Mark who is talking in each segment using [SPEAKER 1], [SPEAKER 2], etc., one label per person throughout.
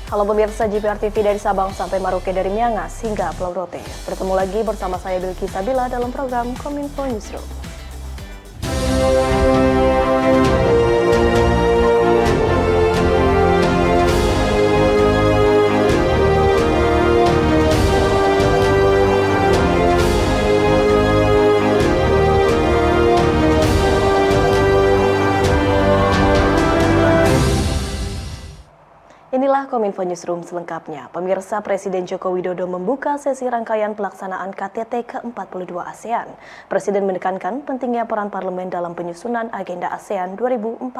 [SPEAKER 1] Halo pemirsa GPR TV dari Sabang sampai Maroke, dari Miangas hingga Pulau Rote. Bertemu lagi bersama saya Bilky Sabila dalam program Kominfo Newsroom. Inilah Kominfo Newsroom selengkapnya. Pemirsa, Presiden Joko Widodo membuka sesi rangkaian pelaksanaan KTT ke-42 ASEAN. Presiden menekankan pentingnya peran parlemen dalam penyusunan agenda ASEAN 2045.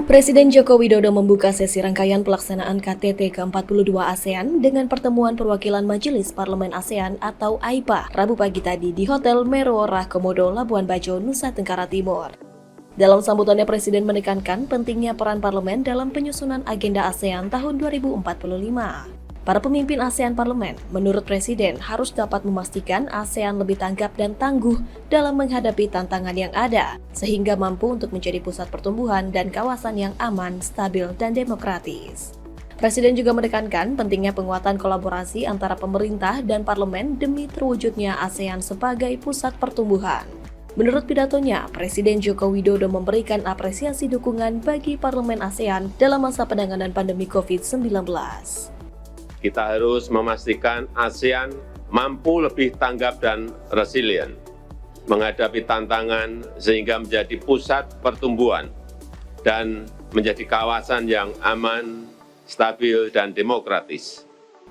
[SPEAKER 1] Presiden Joko Widodo membuka sesi rangkaian pelaksanaan KTT ke-42 ASEAN dengan pertemuan perwakilan Majelis Parlemen ASEAN atau AIPA Rabu pagi tadi di Hotel Merauke Komodo, Labuan Bajo, Nusa Tenggara Timur. Dalam sambutannya, Presiden menekankan pentingnya peran parlemen dalam penyusunan agenda ASEAN tahun 2045. Para pemimpin ASEAN Parlemen, menurut Presiden, harus dapat memastikan ASEAN lebih tanggap dan tangguh dalam menghadapi tantangan yang ada, sehingga mampu untuk menjadi pusat pertumbuhan dan kawasan yang aman, stabil, dan demokratis. Presiden juga menekankan pentingnya penguatan kolaborasi antara pemerintah dan parlemen demi terwujudnya ASEAN sebagai pusat pertumbuhan. Menurut pidatonya, Presiden Joko Widodo memberikan apresiasi dukungan bagi Parlemen ASEAN dalam masa penanganan pandemi COVID-19.
[SPEAKER 2] Kita harus memastikan ASEAN mampu lebih tanggap dan resilient menghadapi tantangan sehingga menjadi pusat pertumbuhan dan menjadi kawasan yang aman, stabil, dan demokratis.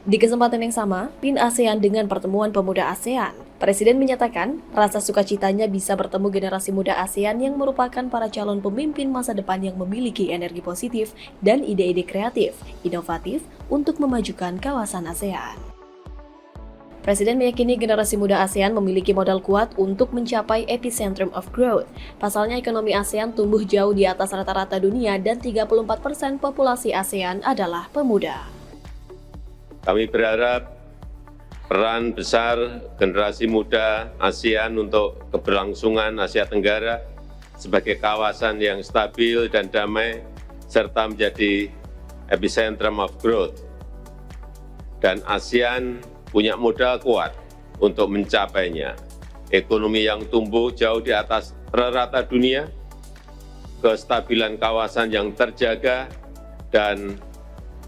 [SPEAKER 1] Di kesempatan yang sama, PIN ASEAN dengan pertemuan pemuda ASEAN, Presiden menyatakan rasa sukacitanya bisa bertemu generasi muda ASEAN yang merupakan para calon pemimpin masa depan yang memiliki energi positif dan ide-ide kreatif, inovatif untuk memajukan kawasan ASEAN. Presiden meyakini generasi muda ASEAN memiliki modal kuat untuk mencapai epicentrum of growth. Pasalnya ekonomi ASEAN tumbuh jauh di atas rata-rata dunia dan 34% populasi ASEAN adalah pemuda.
[SPEAKER 2] Kami berharap peran besar generasi muda ASEAN untuk keberlangsungan Asia Tenggara sebagai kawasan yang stabil dan damai serta menjadi epicentrum of growth. Dan ASEAN punya modal kuat untuk mencapainya. Ekonomi yang tumbuh jauh di atas rata-rata dunia, kestabilan kawasan yang terjaga, dan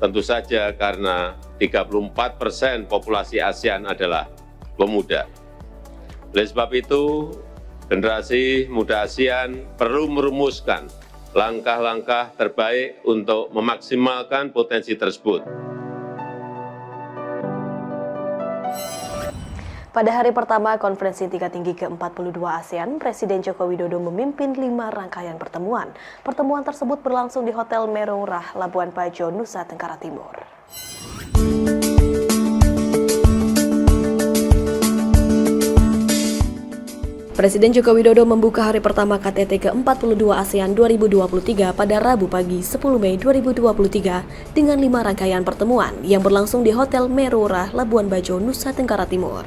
[SPEAKER 2] tentu saja karena 34% populasi ASEAN adalah pemuda. Oleh sebab itu, generasi muda ASEAN perlu merumuskan langkah-langkah terbaik untuk memaksimalkan potensi tersebut.
[SPEAKER 1] Pada hari pertama konferensi tingkat tinggi ke-42 ASEAN, Presiden Joko Widodo memimpin 5 rangkaian pertemuan. Pertemuan tersebut berlangsung di Hotel Merauke, Labuan Bajo, Nusa Tenggara Timur. Presiden Joko Widodo membuka hari pertama KTT ke-42 ASEAN 2023 pada Rabu pagi 10 Mei 2023 dengan 5 rangkaian pertemuan yang berlangsung di Hotel Merauke, Labuan Bajo, Nusa Tenggara Timur.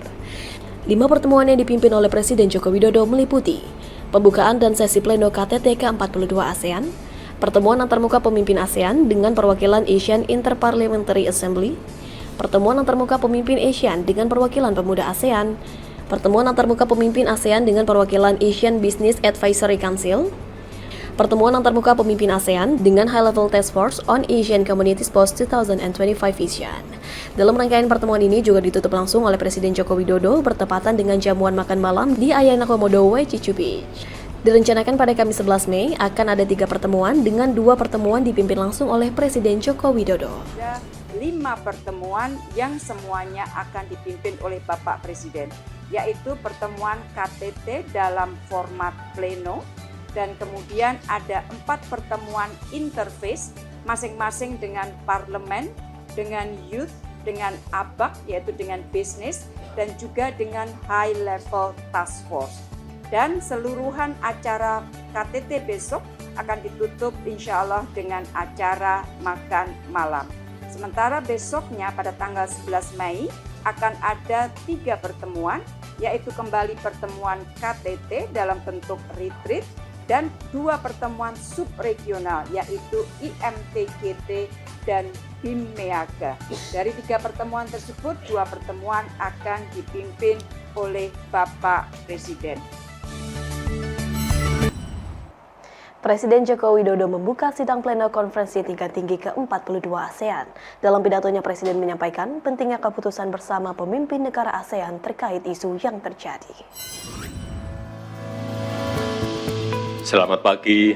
[SPEAKER 1] 5 pertemuan yang dipimpin oleh Presiden Joko Widodo meliputi pembukaan dan sesi pleno KTT ke-42 ASEAN, pertemuan antarmuka pemimpin ASEAN dengan perwakilan Asian Interparliamentary Assembly, pertemuan antarmuka pemimpin ASEAN dengan perwakilan pemuda ASEAN, pertemuan antarmuka pemimpin ASEAN dengan perwakilan Asian Business Advisory Council, pertemuan antarmuka pemimpin ASEAN dengan High Level Task Force on Asian Communities Post 2025 Vision. Dalam rangkaian pertemuan ini juga ditutup langsung oleh Presiden Joko Widodo bertepatan dengan jamuan makan malam di Ayana Komodo, Waichichu Beach. Direncanakan pada Kamis 11 Mei akan ada 3 pertemuan dengan 2 pertemuan dipimpin langsung oleh Presiden Joko Widodo.
[SPEAKER 3] 5 pertemuan yang semuanya akan dipimpin oleh Bapak Presiden, yaitu pertemuan KTT dalam format pleno, dan kemudian ada 4 pertemuan interface masing-masing dengan parlemen, dengan youth, dengan ABAK yaitu dengan bisnis, dan juga dengan high level task force. Dan seluruhan acara KTT besok akan ditutup insya Allah dengan acara makan malam. Sementara besoknya pada tanggal 11 Mei akan ada 3 pertemuan, yaitu kembali pertemuan KTT dalam bentuk retreat, dan 2 pertemuan subregional yaitu IMTGT dan BIM-MEAGA. Dari 3 pertemuan tersebut, 2 pertemuan akan dipimpin oleh Bapak Presiden.
[SPEAKER 1] Presiden Joko Widodo membuka sidang pleno konferensi tingkat tinggi ke-42 ASEAN. Dalam pidatonya, Presiden menyampaikan pentingnya keputusan bersama pemimpin negara ASEAN terkait isu yang terjadi.
[SPEAKER 2] Selamat pagi.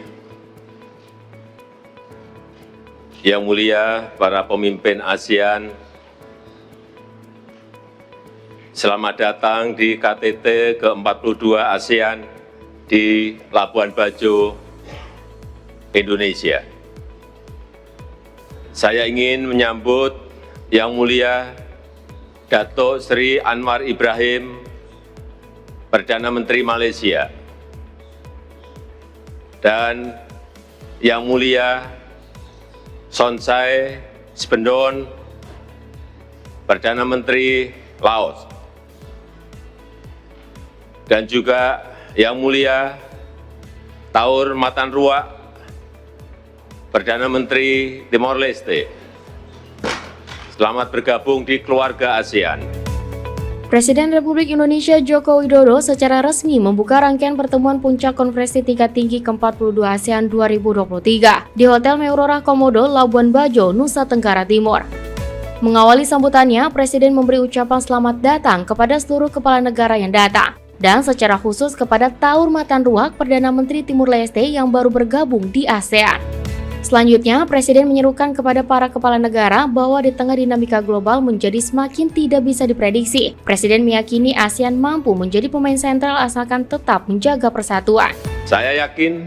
[SPEAKER 2] Yang mulia para pemimpin ASEAN, selamat datang di KTT ke-42 ASEAN di Labuan Bajo, Indonesia. Saya ingin menyambut Yang Mulia Datuk Seri Anwar Ibrahim, Perdana Menteri Malaysia, dan Yang Mulia Sonsai Spendon, Perdana Menteri Laos, dan juga Yang Mulia Taur Matan Ruak, Perdana Menteri Timor Leste. Selamat bergabung di keluarga ASEAN.
[SPEAKER 4] Presiden Republik Indonesia Joko Widodo secara resmi membuka rangkaian pertemuan puncak konferensi tingkat tinggi ke-42 ASEAN 2023 di Hotel Meurora Komodo, Labuan Bajo, Nusa Tenggara Timur. Mengawali sambutannya, Presiden memberi ucapan selamat datang kepada seluruh kepala negara yang datang, dan secara khusus kepada Taur Matan Ruak, Perdana Menteri Timur Leste yang baru bergabung di ASEAN. Selanjutnya, Presiden menyerukan kepada para kepala negara bahwa di tengah dinamika global menjadi semakin tidak bisa diprediksi, Presiden meyakini ASEAN mampu menjadi pemain sentral asalkan tetap menjaga persatuan.
[SPEAKER 2] Saya yakin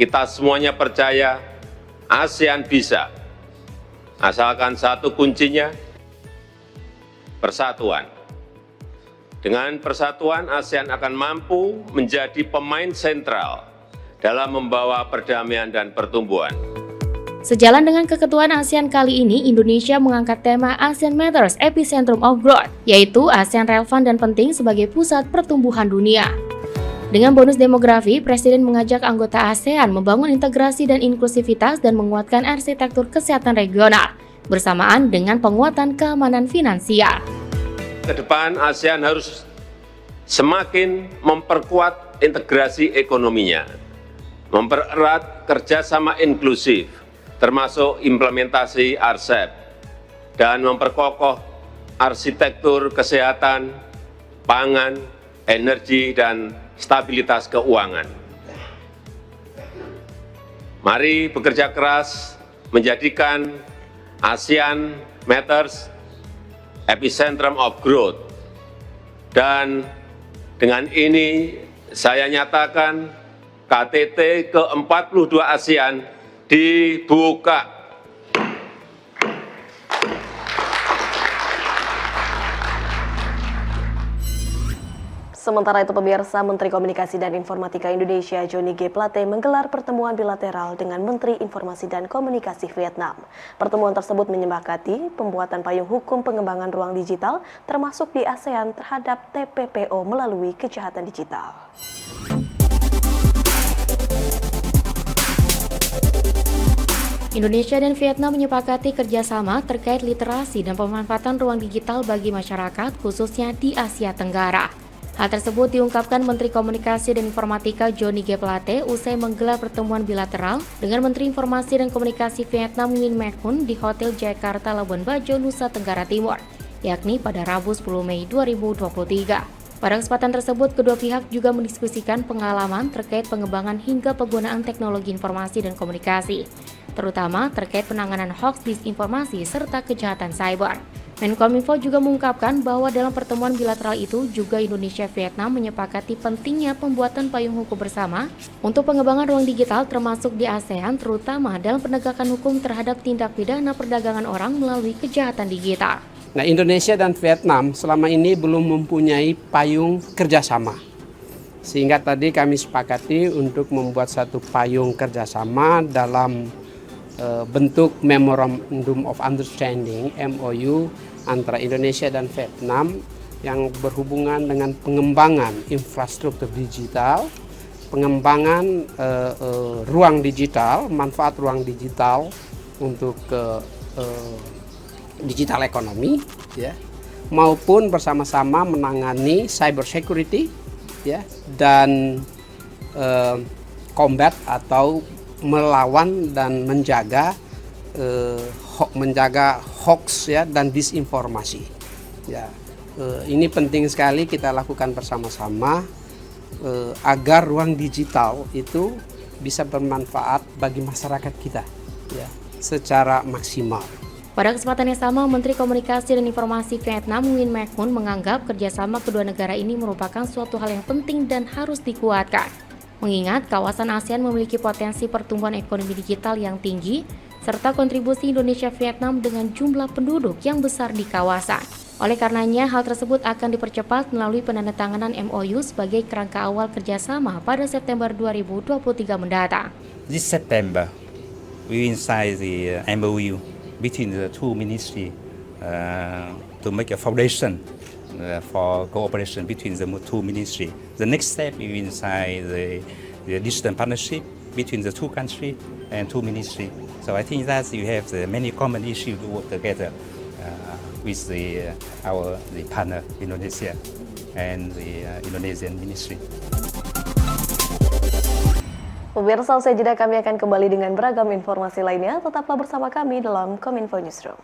[SPEAKER 2] kita semuanya percaya ASEAN bisa, asalkan satu kuncinya, persatuan. Dengan persatuan, ASEAN akan mampu menjadi pemain sentral dalam membawa perdamaian dan pertumbuhan.
[SPEAKER 4] Sejalan dengan keketuaan ASEAN kali ini, Indonesia mengangkat tema ASEAN Matters Epicentrum of Growth, yaitu ASEAN relevan dan penting sebagai pusat pertumbuhan dunia. Dengan bonus demografi, Presiden mengajak anggota ASEAN membangun integrasi dan inklusivitas dan menguatkan arsitektur kesehatan regional, bersamaan dengan penguatan keamanan finansial.
[SPEAKER 2] Ke depan, ASEAN harus semakin memperkuat integrasi ekonominya, mempererat kerjasama inklusif, termasuk implementasi RCEP, dan memperkokoh arsitektur kesehatan, pangan, energi, dan stabilitas keuangan. Mari bekerja keras menjadikan ASEAN Matters Epicentrum of Growth. Dan dengan ini saya nyatakan KTT ke-42 ASEAN dibuka.
[SPEAKER 1] Sementara itu, pemirsa, Menteri Komunikasi dan Informatika Indonesia Johnny G. Plate menggelar pertemuan bilateral dengan Menteri Informasi dan Komunikasi Vietnam. Pertemuan tersebut menyepakati pembuatan payung hukum pengembangan ruang digital termasuk di ASEAN terhadap TPPO melalui kejahatan digital.
[SPEAKER 4] Indonesia dan Vietnam menyepakati kerjasama terkait literasi dan pemanfaatan ruang digital bagi masyarakat, khususnya di Asia Tenggara. Hal tersebut diungkapkan Menteri Komunikasi dan Informatika Johnny G. Plate usai menggelar pertemuan bilateral dengan Menteri Informasi dan Komunikasi Vietnam Nguyen Mec Hun di Hotel Jakarta Labuan Bajo, Nusa Tenggara Timur, yakni pada Rabu 10 Mei 2023. Pada kesempatan tersebut, kedua pihak juga mendiskusikan pengalaman terkait pengembangan hingga penggunaan teknologi informasi dan komunikasi, terutama terkait penanganan hoaks, disinformasi, serta kejahatan cyber. Menkominfo juga mengungkapkan bahwa dalam pertemuan bilateral itu juga Indonesia-Vietnam menyepakati pentingnya pembuatan payung hukum bersama untuk pengembangan ruang digital termasuk di ASEAN, terutama dalam penegakan hukum terhadap tindak pidana perdagangan orang melalui kejahatan digital.
[SPEAKER 5] Nah, Indonesia dan Vietnam selama ini belum mempunyai payung kerjasama. Sehingga tadi kami sepakati untuk membuat satu payung kerjasama dalam bentuk Memorandum of Understanding (MOU) antara Indonesia dan Vietnam yang berhubungan dengan pengembangan infrastruktur digital pengembangan ruang digital, manfaat ruang digital untuk digital ekonomi, ya, maupun bersama-sama menangani cyber security, ya, dan combat atau melawan dan menjaga hoax, ya, dan disinformasi. Ya, ini penting sekali kita lakukan bersama-sama agar ruang digital itu bisa bermanfaat bagi masyarakat kita, ya, secara maksimal.
[SPEAKER 4] Pada kesempatan yang sama, Menteri Komunikasi dan Informasi Vietnam Nguyen Mac Mun menganggap kerjasama kedua negara ini merupakan suatu hal yang penting dan harus dikuatkan. Mengingat kawasan ASEAN memiliki potensi pertumbuhan ekonomi digital yang tinggi, serta kontribusi Indonesia Vietnam dengan jumlah penduduk yang besar di kawasan. Oleh karenanya, hal tersebut akan dipercepat melalui penandatanganan MOU sebagai kerangka awal kerjasama pada September 2023 mendatang.
[SPEAKER 6] This September, we will sign the MOU between the two ministries to make a foundation for cooperation between the two ministries. The next step, we will sign the digital partnership between the two countries and two ministries. So I think that you have the many common issues to work together with our partner Indonesia and the Indonesian ministry.
[SPEAKER 1] Pemirsa, usai jeda kami akan kembali dengan beragam informasi lainnya. Tetaplah bersama kami dalam Kominfo Newsroom.